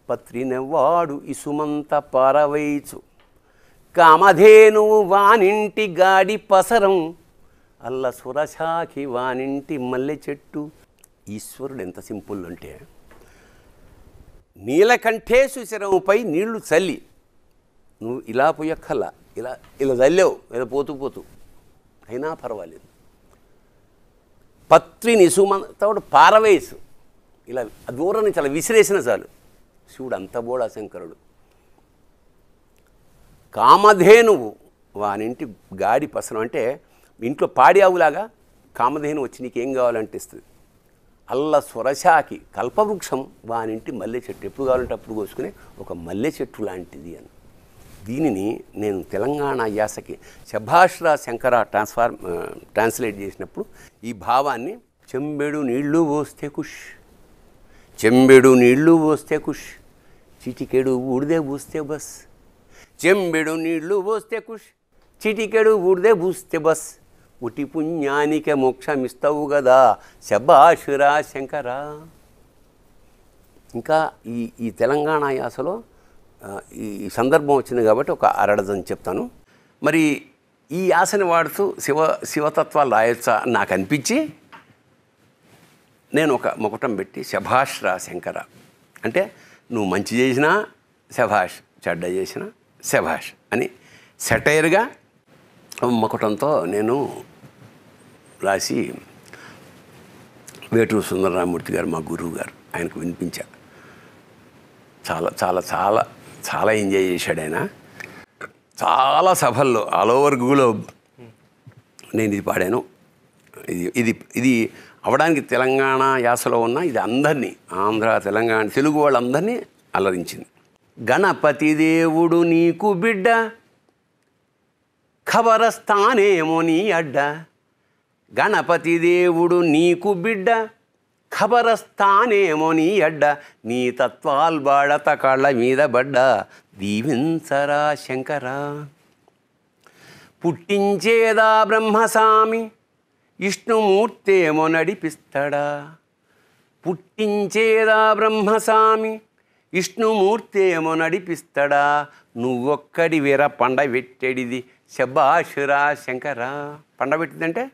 పత్రినెవ్వాడు ఇసుమంత పారవైచు కామధేనువు వానింటి గాడి పసరం అల్ల సురశాఖి వానింటి మల్లె చెట్టు. ఈశ్వరుడు ఎంత సింపుల్ అంటే నీలకంఠేశు శిరముపై నీళ్లు చల్లి నువ్వు ఇలా పోయక్కల్లా ఇలా ఇలా చల్లావు ఏదో పోతూ పోతూ అయినా పర్వాలేదు. పత్రిని సుమంతోడు పారవేసు ఇలా దూరం నుంచి అలా విసిరేసిన చాలు. శివుడు అంత బోడా శంకరుడు. కామధేనువు వానింటి గాడి పసరం అంటే ఇంట్లో పాడి ఆవులాగా కామధేను వచ్చి నీకేం కావాలంటే ఇస్తుంది. అల్ల స్వరశాకి కల్పవృక్షం వానింటి మల్లె చెట్టు ఎప్పుడు కావాలంటే అప్పుడు కోసుకునే ఒక మల్లె చెట్టు లాంటిది అని. దీనిని నేను తెలంగాణ యాసకి శభాష్రా శంకర ట్రాన్స్లేట్ చేసినప్పుడు ఈ భావాన్ని చెంబెడు నీళ్లు పోస్తే కుష్, చెంబెడు నీళ్లు పోస్తే కుష్, చిటికెడు ఊడిదే పూస్తే బస్, చెంబెడు నీళ్లు పోస్తే కుష్, చిటికెడు ఊడిదే పూస్తే బస్, ఉటి పుణ్యానికే మోక్షమిస్తావు కదా శభాష్రా శంకర. ఇంకా ఈ తెలంగాణ యాసలో ఈ సందర్భం వచ్చింది కాబట్టి ఒక అరడజన్ చెప్తాను. మరి ఈ యాసని వాడుతూ శివతత్వాలు రాయొచ్చా నాకు అనిపించి నేను ఒక ముకుటం పెట్టి శభాష్రా శంకర అంటే నువ్వు మంచి చేసినా శభాష్, చెడ్డ చేసినా శభాష్ అని సెటైర్గా ముకుటంతో నేను రాసి వేటూరు సుందరరామూర్తి గారు మా గురువు గారు ఆయనకు వినిపించా. చాలా చాలా చాలా చాలా ఎంజాయ్ చేశాడు ఆయన. చాలా సభల్లో ఆల్ ఓవర్ గ్లోబ్ నేను ఇది పాడాను. ఇది ఇది అవడానికి తెలంగాణ యాసలో ఉన్న ఇది అందరినీ ఆంధ్ర తెలంగాణ తెలుగు వాళ్ళందరినీ అలరించింది. గణపతి దేవుడు నీకు బిడ్డ ఖబరస్థానేమో నీ అడ్డ, గణపతి దేవుడు నీకు బిడ్డ ఖబరస్థానేమో నీ అడ్డ, నీ తత్వాల్ బాడత కాళ్ళ మీద బడ్డ దీవించరా శంకరా. పుట్టించేదా బ్రహ్మస్వామి విష్ణుమూర్తేమో నడిపిస్తాడా, పుట్టించేదా బ్రహ్మస్వామి విష్ణుమూర్తేమో నడిపిస్తాడా, నువ్వొక్కడి వీర పండబెట్టేడిది శభాష్రా శంకరా. పండబెట్టిందంటే